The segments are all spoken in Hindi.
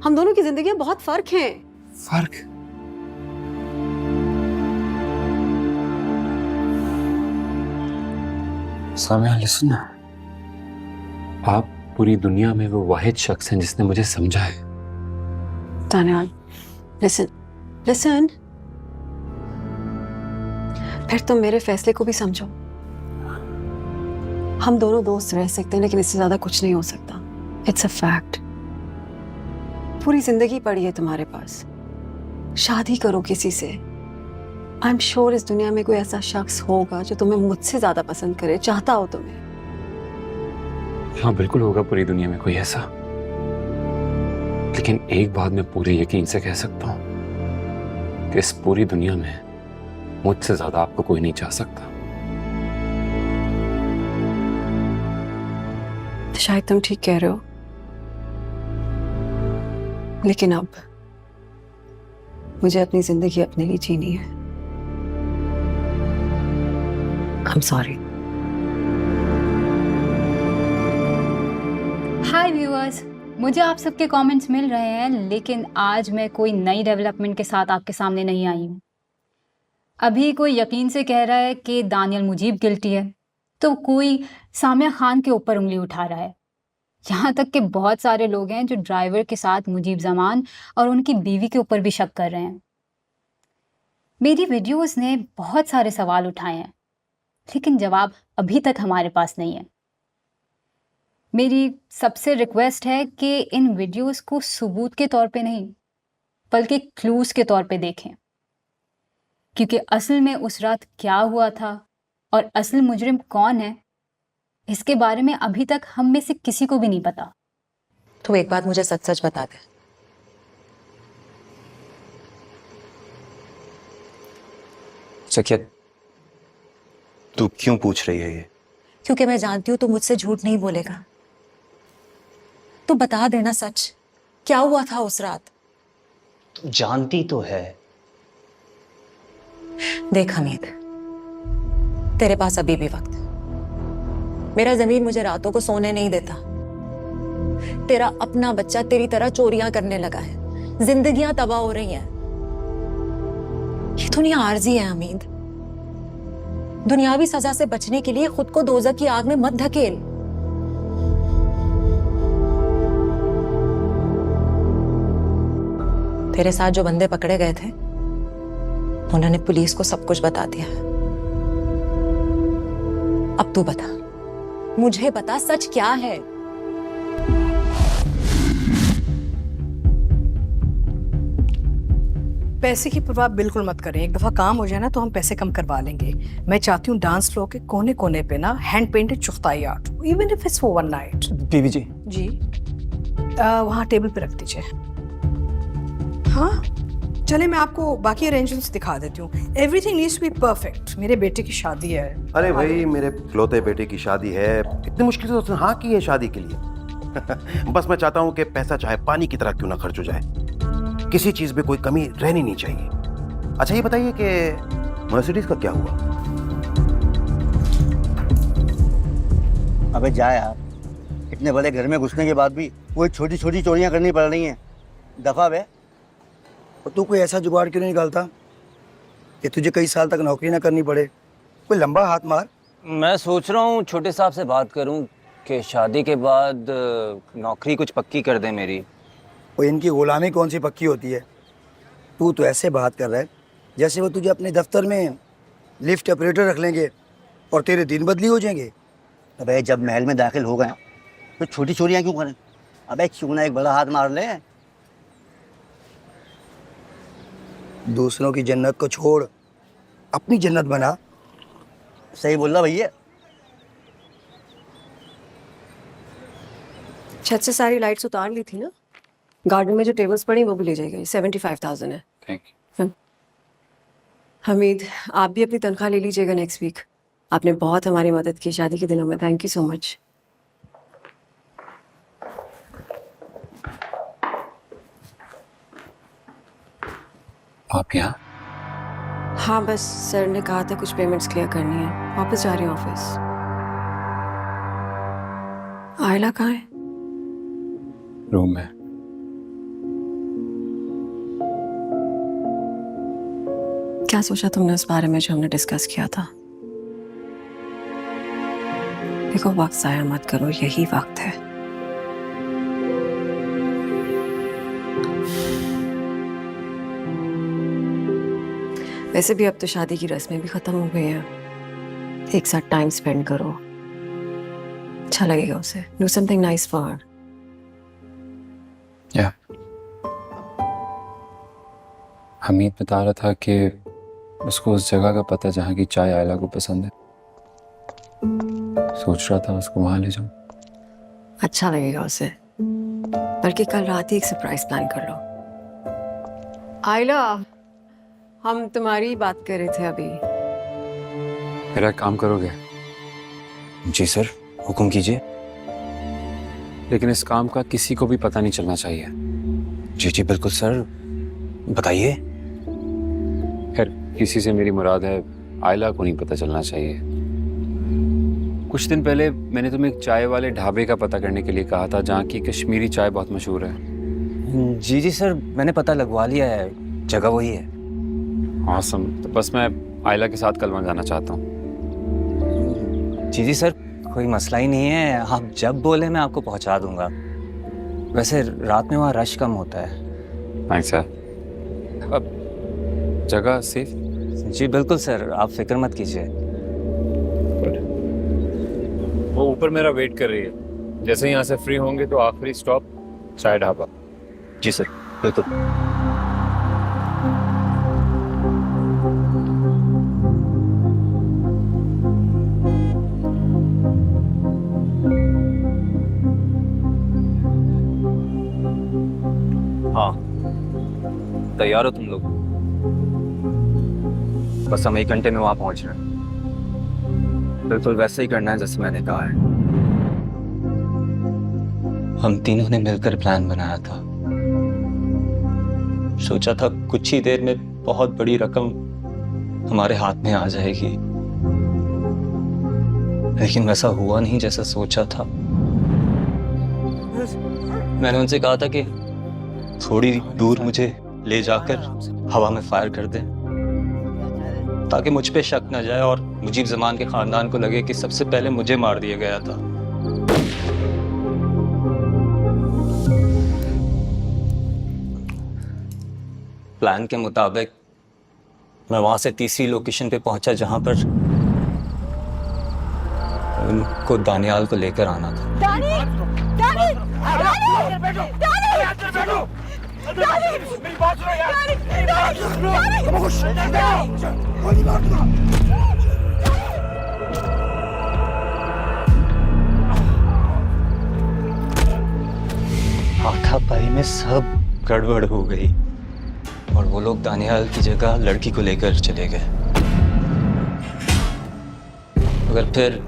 हम दोनों की जिंदगियां बहुत फर्क हैं। फर्क? सामिया लिसन, आप पूरी दुनिया में वो वाहिद शख्स हैं जिसने मुझे समझा है। दानियाल, लिसन लिसन, फिर तुम मेरे फैसले को भी समझो। हम दोनों दोस्त रह सकते हैं लेकिन इससे ज्यादा कुछ नहीं हो सकता। It's a fact. पूरी जिंदगी पड़ी है तुम्हारे पास, शादी करो किसी से। आई एम श्योर इस दुनिया में कोई ऐसा शख्स होगा जो तुम्हें मुझसे ज्यादा पसंद करे, चाहता हो तुम्हें। हाँ बिल्कुल होगा पूरी दुनिया में कोई ऐसा, लेकिन एक बात मैं पूरे यकीन से कह सकता हूं कि इस पूरी दुनिया में मुझसे ज्यादा आपको कोई नहीं चाह सकता। तो शायद तुम ठीक कह रहे हो, लेकिन अब मुझे अपनी जिंदगी अपने लिए जीनी है। I am sorry. Hi viewers, मुझे आप सबके कमेंट्स मिल रहे हैं, लेकिन आज मैं कोई नई डेवलपमेंट के साथ आपके सामने नहीं आई हूँ। अभी कोई यकीन से कह रहा है कि दानियल मुजीब गिल्टी है, तो कोई सामिया खान के ऊपर उंगली उठा रहा है। यहाँ तक कि बहुत सारे लोग हैं जो ड्राइवर के साथ मुजीब जमान और उनकी बीवी के ऊपर भी शक कर रहे हैं। मेरी वीडियोस ने बहुत सारे सवाल उठाए हैं, लेकिन जवाब अभी तक हमारे पास नहीं है। मेरी सबसे रिक्वेस्ट है कि इन वीडियोस को सबूत के तौर पे नहीं, बल्कि क्लूज के तौर पे देखें, क्योंकि असल में उस रात क्या हुआ था और असल मुजरिम कौन है, इसके बारे में अभी तक हम में से किसी को भी नहीं पता। तो एक बात मुझे सच सच बता दे, सखिया तू क्यों पूछ रही है ये? क्योंकि मैं जानती हूँ तू मुझसे झूठ नहीं बोलेगा। तू बता देना सच, क्या हुआ था उस रात? तू जानती तो है। देख हमीद, तेरे पास अभी भी वक्त है। मेरा जमीन मुझे रातों को सोने नहीं देता। तेरा अपना बच्चा तेरी तरह चोरियां करने लगा है, जिंदगियां तबाह हो रही हैं। ये दुनिया आर्जी है हमीद। दुनियावी सजा से बचने के लिए खुद को दोज़ख की आग में मत धकेल। तेरे साथ जो बंदे पकड़े गए थे, उन्होंने पुलिस को सब कुछ बता दिया। अब तू बता, मुझे बता, सच क्या है? पैसे की परवाह बिल्कुल मत करें। एक दफा काम हो जाए ना तो हम पैसे कम करवा लेंगे। मैं चाहती हूँ डांस फ्लोर के कोने कोने पे ना hand painted Chughtai art, even if it's for one night. बीवी जी जी वहाँ टेबल पे रख दीजिए। हाँ चले, मैं आपको बाकी अरेंजमेंट्स दिखा देती हूँ। Everything needs to be perfect. मेरे बेटे की शादी है। अरे भाई, मेरे इकलौते बेटे की शादी है। इतनी मुश्किल से उसने हाँ की है शादी के लिए। बस मैं चाहता हूँ कि पैसा चाहे पानी की तरह क्यों ना खर्च हो जाए, किसी चीज में कोई कमी रहनी नहीं चाहिए। अच्छा ये बताइए कि मर्सिडीज का क्या हुआ? अबे जा यार, इतने बड़े घर में घुसने के बाद भी वो छोटी छोटी चोरियां करनी पड़ रही हैं। दफा बे। और तू कोई ऐसा जुगाड़ क्यों नहीं निकालता कि तुझे कई साल तक नौकरी ना करनी पड़े? कोई लंबा हाथ मार। मैं सोच रहा हूँ छोटे साहब से बात करूँ कि शादी के बाद नौकरी कुछ पक्की कर दे मेरी। वो इनकी गुलामी कौन सी पक्की होती है? तू तो ऐसे बात कर रहा है जैसे वो तुझे अपने दफ्तर में लिफ्ट ऑपरेटर रख लेंगे और तेरे दिन बदली हो जाएंगे। अबे जब महल में दाखिल हो गए तो छोटी चोरियां क्यों करें? अबे क्यों ना एक बड़ा हाथ मार ले। दूसरों की जन्नत को छोड़, अपनी जन्नत बना। सही बोल रहा भैया। छत से सारी लाइट्स उतार ली थी ना? गार्डन में जो टेबल्स पड़ी वो भी ले जाएगा। 75,000 है। Thank you. हमीद, आप भी अपनी तनख्वाह ले लीजिएगा नेक्स्ट वीक। आपने बहुत हमारी मदद की शादी के दिनों में। Thank you so much. आप यहाँ? हाँ बस सर ने कहा था कुछ पेमेंट्स क्लियर करनी है, वापस जा रही हूँ ऑफिस। आयला कहाँ है? रूम में। क्या सोचा तुमने उस बारे में जो हमने डिस्कस किया था? देखो, वक्त जाया मत करो, यही वक्त है। वैसे भी अब तो शादी की रस्में भी खत्म हो गई हैं। एक साथ टाइम स्पेंड करो, अच्छा लगेगा उसे। Do something nice for her. या हमीद बता रहा था कि उसको उस जगह का पता जहाँ की चाय आयला को पसंद है। सोच रहा था उसको वहां ले जाऊं। अच्छा लगेगा उसे। बल्कि कल रात ही एक सरप्राइज प्लान कर लो। आयला, हम तुम्हारी बात कर रहे थे अभी। मेरा एक काम करोगे? जी सर, हुक्म कीजिए। लेकिन इस काम का किसी को भी पता नहीं चलना चाहिए। जी जी बिल्कुल सर, बताइए। खैर, किसी से मेरी मुराद है आयला को नहीं पता चलना चाहिए। कुछ दिन पहले मैंने तुम्हें एक चाय वाले ढाबे का पता करने के लिए कहा था जहाँ की कश्मीरी चाय बहुत मशहूर है। जी जी सर, मैंने पता लगवा लिया है, जगह वही है। आसम, तो बस मैं आयला के साथ कल वहाँ जाना चाहता हूँ। जी जी सर, कोई मसला ही नहीं है, आप जब बोले मैं आपको पहुँचा दूंगा। वैसे रात में वहाँ रश कम होता है। Thanks sir. अब जगह सेफ? जी बिल्कुल सर, आप फिक्र मत कीजिए। वो ऊपर मेरा वेट कर रही है। जैसे यहाँ से फ्री होंगे तो आखिरी स्टॉप चाय ढाबा। जी सर बिल्कुल। हाँ, तैयार हो तुम लोग? बस हम 1 घंटे में वहां पहुंच रहे हैं। बिल्कुल वैसे ही करना है जैसे मैंने कहा है। हम तीनों ने मिलकर प्लान बनाया था। सोचा था कुछ ही देर में बहुत बड़ी रकम हमारे हाथ में आ जाएगी, लेकिन वैसा हुआ नहीं जैसा सोचा था। मैंने उनसे कहा था कि थोड़ी दूर मुझे ले जाकर हवा में फायर कर दें, ताकि मुझ पे शक न जाए और मुजीब जमान के खानदान को लगे कि सबसे पहले मुझे मार दिया गया था। प्लान के मुताबिक मैं वहां से तीसरी लोकेशन पे पहुंचा जहां पर उनको दानियाल को लेकर आना था। हाथापाई में सब गड़बड़ हो गई और वो लोग दानियाल की जगह लड़की को लेकर चले गए। मगर फिर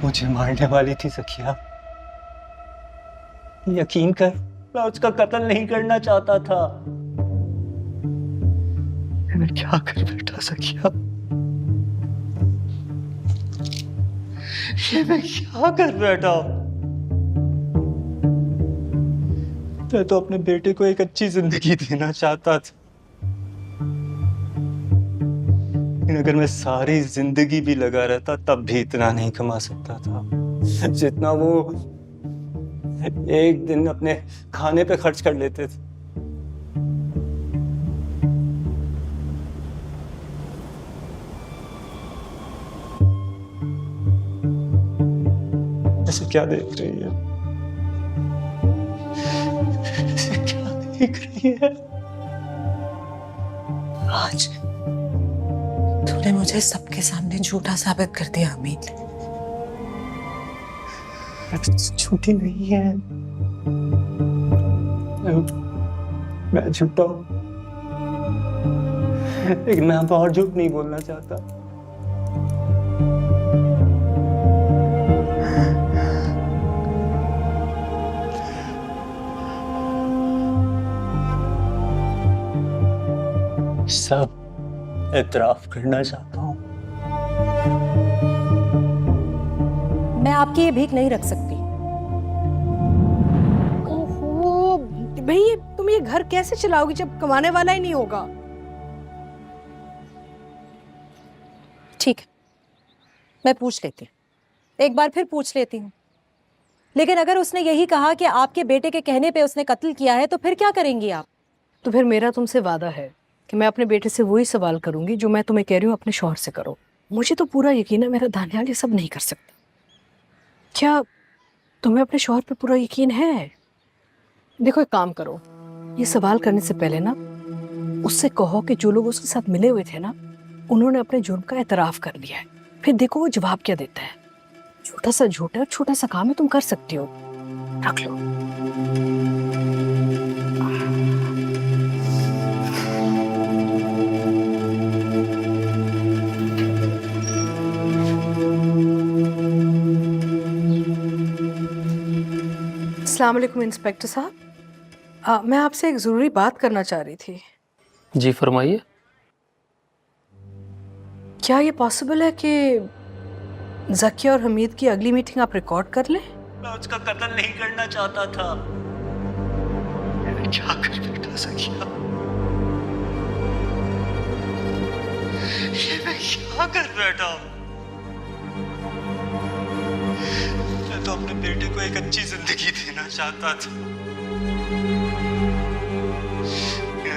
मुझे मारने वाली थी सखिया। यकीन कर, मैं उसका कत्ल नहीं करना चाहता था। मैं क्या कर बैठा सखिया? ये मैं क्या कर बैठा? मैं तो अपने बेटे को एक अच्छी जिंदगी देना चाहता था, लेकिन अगर मैं सारी जिंदगी भी लगा रहता तब भी इतना नहीं कमा सकता था जितना वो एक दिन अपने खाने पे खर्च कर लेते थे। ऐसे क्या देख रही है? ऐसे क्या देख रही है? आज तूने मुझे सबके सामने झूठा साबित कर दिया हमीद। झूठी नहीं है, मैं झूठा हूँ, लेकिन मैं अब और झूठ नहीं बोलना चाहता। सब एतराफ करना चाहता हूँ। मैं आपकी ये भीख नहीं रख सकती। ओहो भाई, तुम ये घर कैसे चलाओगी जब कमाने वाला ही नहीं होगा? ठीक है, मैं पूछ लेती हूँ, एक बार फिर पूछ लेती हूँ। लेकिन अगर उसने यही कहा कि आपके बेटे के कहने पे उसने कत्ल किया है, तो फिर क्या करेंगी आप? तो फिर मेरा तुमसे वादा है कि मैं अपने बेटे से वही सवाल करूंगी जो मैं तुम्हें कह रही हूँ अपने शौहर से करो। मुझे तो पूरा यकीन है मेरा दानियाल ये सब नहीं कर सकता। क्या तुम्हें अपने शौहर पे पूरा यकीन है? देखो एक काम करो, ये सवाल करने से पहले ना उससे कहो कि जो लोग उसके साथ मिले हुए थे ना, उन्होंने अपने जुर्म का एतराफ़ कर लिया है। फिर देखो वो जवाब क्या देता है। छोटा सा झूठा, छोटा सा काम है, तुम कर सकती हो। रख लो। अस्सलाम वालेकुम इंस्पेक्टर साहब, मैं आपसे एक ज़रूरी बात करना चाह रही थी। जी फरमाइए। क्या ये पॉसिबल है कि ज़किया और हमीद की अगली मीटिंग आप रिकॉर्ड कर लें? मैं उसका कत्ल नहीं करना चाहता था। मैं क्या कर बैठा ज़किया? ये मैं क्या कर बैठा? मैं तो अपने बेटे को एक अच्छी जिंदगी देना चाहता था।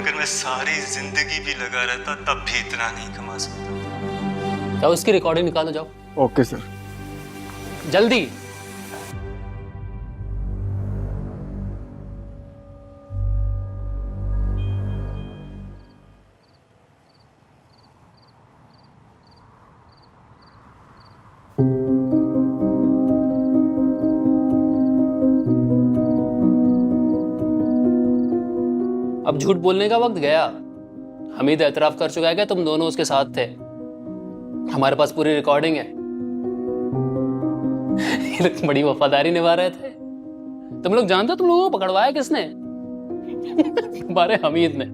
अगर मैं सारी जिंदगी भी लगा रहता तब भी इतना नहीं कमा सकता। जाओ इसकी रिकॉर्डिंग निकालो, जाओ। Okay sir. जल्दी। अब झूठ बोलने का वक्त गया। हमीद एतराफ कर चुका है कि तुम दोनों उसके साथ थे। हमारे पास पूरी रिकॉर्डिंग है। ये लोग बड़ी वफादारी निभा रहे थे। तुम लोग जानते हो तुम लोगों को पकड़वाया किसने? हमारे हमीद ने।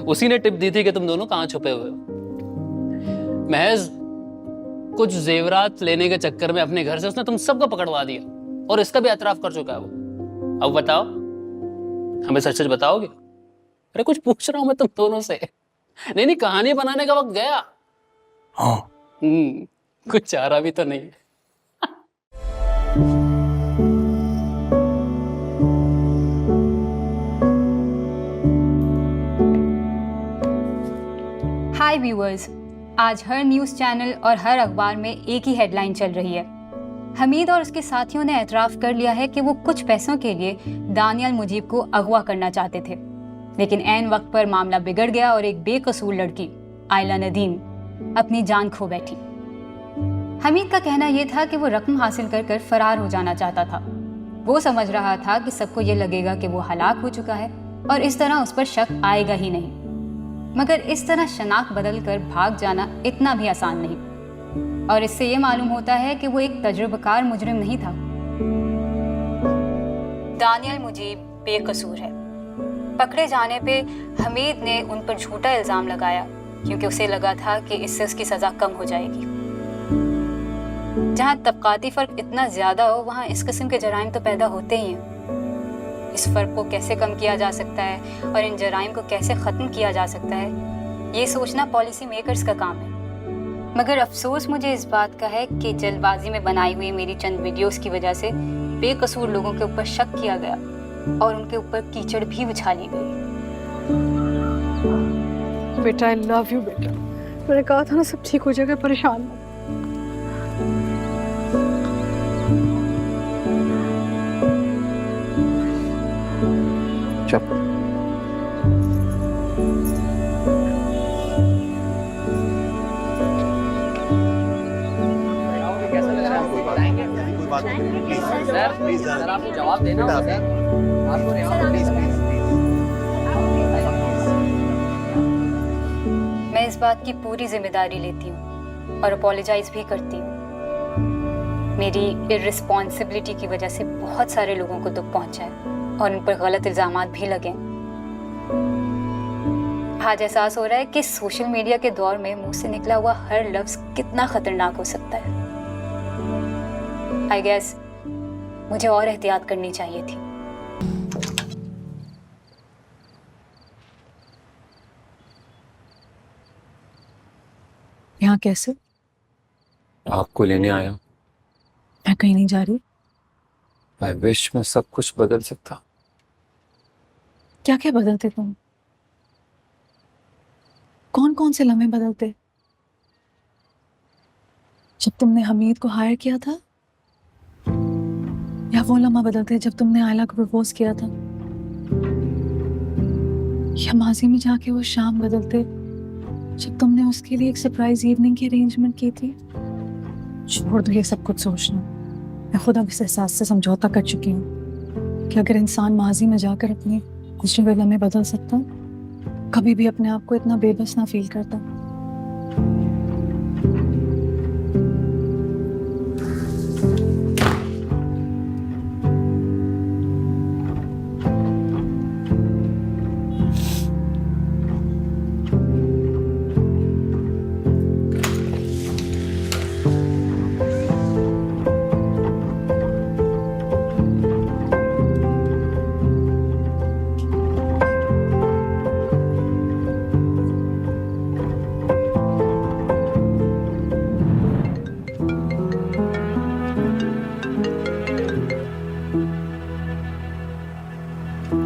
उसी ने टिप दी थी कि तुम दोनों कहां छुपे हुए हो। महज कुछ जेवरात लेने के चक्कर में अपने घर से उसने तुम सबको पकड़वा दिया और इसका भी एतराफ कर चुका है वो। अब बताओ, हमें सच सच बताओगे? अरे कुछ पूछ रहा हूं मैं तुम दोनों से। नहीं, कहानी बनाने का वक्त गया। हाँ। कुछ चारा भी तो नहीं। हाय व्यूअर्स, आज हर न्यूज़ चैनल और हर अखबार में एक ही हेडलाइन चल रही है। हमीद और उसके साथियों ने एतराफ़ कर लिया है कि वो कुछ पैसों के लिए दानियाल मुजीब को अगवा करना चाहते थे, लेकिन ऐन वक्त पर मामला बिगड़ गया और एक बेकसूर लड़की आयला नदीम अपनी जान खो बैठी। हमीद का कहना यह था कि वो रकम हासिल कर कर फरार हो जाना चाहता था। वो समझ रहा था कि सबको ये लगेगा कि वो हलाक हो चुका है और इस तरह उस पर शक आएगा ही नहीं। मगर इस तरह शनाख्त बदल कर भाग जाना इतना भी आसान नहीं, और इससे ये मालूम होता है कि वो एक तजुर्बेकार मुजरिम नहीं था। दानियाल मुजीब बेकसूर है। पकड़े जाने पे हमीद ने उन पर झूठा इल्ज़ाम लगाया क्योंकि उसे लगा था कि इससे उसकी सज़ा कम हो जाएगी। जहाँ तबकाती फ़र्क इतना ज़्यादा हो वहाँ इस किस्म के जराइम तो पैदा होते ही हैं। इस फ़र्क को कैसे कम किया जा सकता है और इन जराइम को कैसे ख़त्म किया जा सकता है, ये सोचना पॉलिसी मेकर्स का काम है। मगर अफसोस मुझे इस बात का है कि जल्दबाजी में बनाई हुई मेरी चंद वीडियोस की वजह से बेकसूर लोगों के ऊपर शक किया गया और उनके ऊपर कीचड़ भी बिछा ली गई। बेटा आई लव यू बेटा, मैंने कहा था ना सब ठीक हो जाएगा, परेशान मत। चल। बात प्लीज सर आपको जवाब देना होगा सर आपको प्लीज प्लीज मैं इस बात की पूरी जिम्मेदारी लेती हूँ और अपोलोजाइज भी करती हूँ। मेरी इररिस्पॉन्सिबिलिटी की वजह से बहुत सारे लोगों को दुख पहुंचा है और उन पर गलत इल्जामात भी लगे। आज एहसास हो रहा है कि सोशल मीडिया के दौर में मुंह से निकला हुआ हर लफ्ज कितना खतरनाक हो सकता है। आई गेस मुझे और एहतियात करनी चाहिए थी। यहाँ कैसे? आपको लेने आया। मैं कहीं नहीं जा रही। आई विश मैं सब कुछ बदल सकता। क्या क्या बदलते तुम? कौन कौन से लम्हे बदलते? जब तुमने हमीद को हायर किया था, या वो लम्हा बदलते जब तुमने आयला को प्रपोज किया था, या माजी में जाके वो शाम बदलते जब तुमने उसके लिए एक सरप्राइज इवनिंग की अरेंजमेंट की थी। छोड़ दो ये सब कुछ सोचना। मैं खुद अब इस एहसास से समझौता कर चुकी हूँ कि अगर इंसान माजी में जाकर अपने गुज़रे हुए लम्हे बदल सकता, कभी भी अपने आप को इतना बेबस ना फील करता।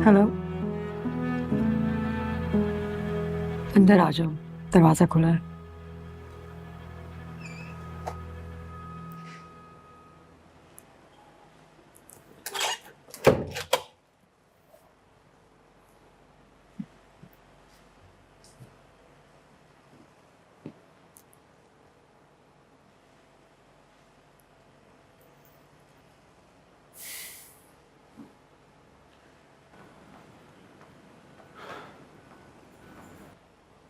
हेलो, अंदर आ जाओ, दरवाजा खुला है।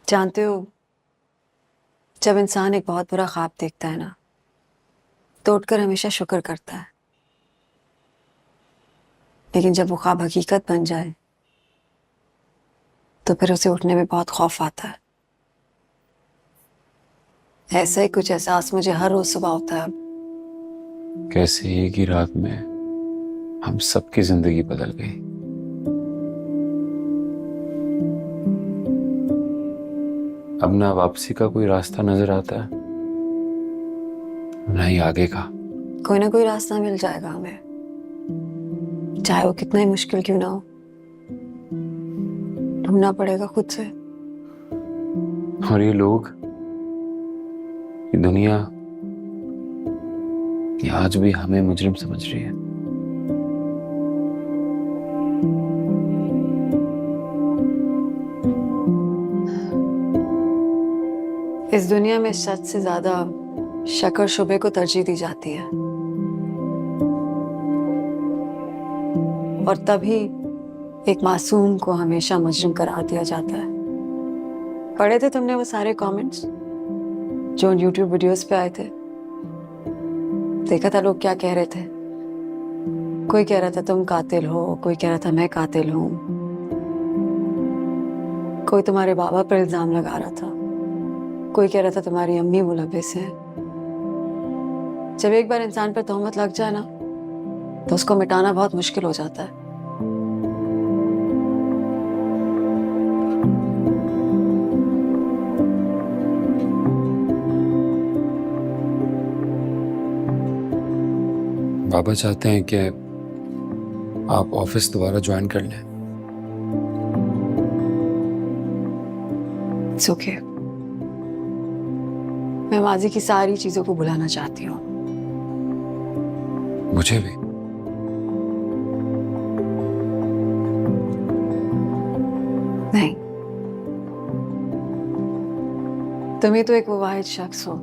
जानते हो, जब इंसान एक बहुत बुरा ख्वाब देखता है ना, तो उठकर हमेशा शुक्र करता है, लेकिन जब वो ख्वाब हकीकत बन जाए तो फिर उसे उठने में बहुत खौफ आता है। ऐसा ही कुछ एहसास मुझे हर रोज सुबह होता है अब। कैसे एक ही रात में हम सबकी जिंदगी बदल गई। अब ना वापसी का कोई रास्ता नजर आता है, ना ही आगे का। कोई ना कोई रास्ता मिल जाएगा हमें, चाहे वो कितना ही मुश्किल क्यों ना हो। ढूंढना पड़ेगा खुद से। और ये लोग, ये दुनिया, ये आज भी हमें मुजरिम समझ रही है। इस दुनिया में सच से ज्यादा शक और शुबे को तरजीह दी जाती है, और तभी एक मासूम को हमेशा मुजरिम करार दिया जाता है। पढ़े थे तुमने वो सारे कमेंट्स जो YouTube वीडियोस पे आए थे? देखा था लोग क्या कह रहे थे? कोई कह रहा था तुम कातिल हो, कोई कह रहा था मैं कातिल हूं, कोई तुम्हारे बाबा पर इल्जाम लगा रहा था, कोई कह रहा था तुम्हारी अम्मी मुलव्विस है। जब एक बार इंसान पर तोहमत लग जाए ना, तो उसको मिटाना बहुत मुश्किल हो जाता है। बाबा चाहते हैं कि आप ऑफिस दोबारा ज्वाइन कर लें। It's okay. मैं माजी की सारी चीजों को भुलाना चाहती हूँ। मुझे भी। नहीं, तुम ही तो एक वो वाहिद शख्स हो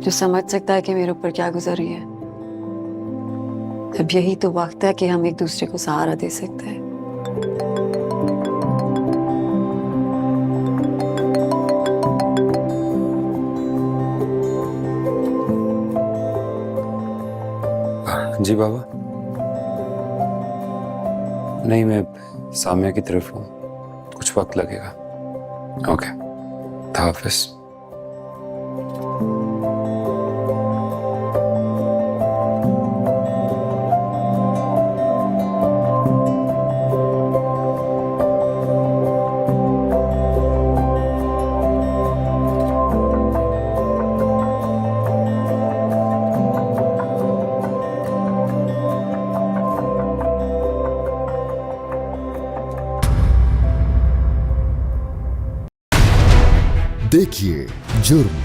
जो समझ सकता है कि मेरे ऊपर क्या गुजर रही है। अब यही तो वक्त है कि हम एक दूसरे को सहारा दे सकते हैं। जी बाबा। नहीं, मैं सामिया की तरफ हूँ, कुछ वक्त लगेगा। ओके, हाफिज। देखिए जुर्म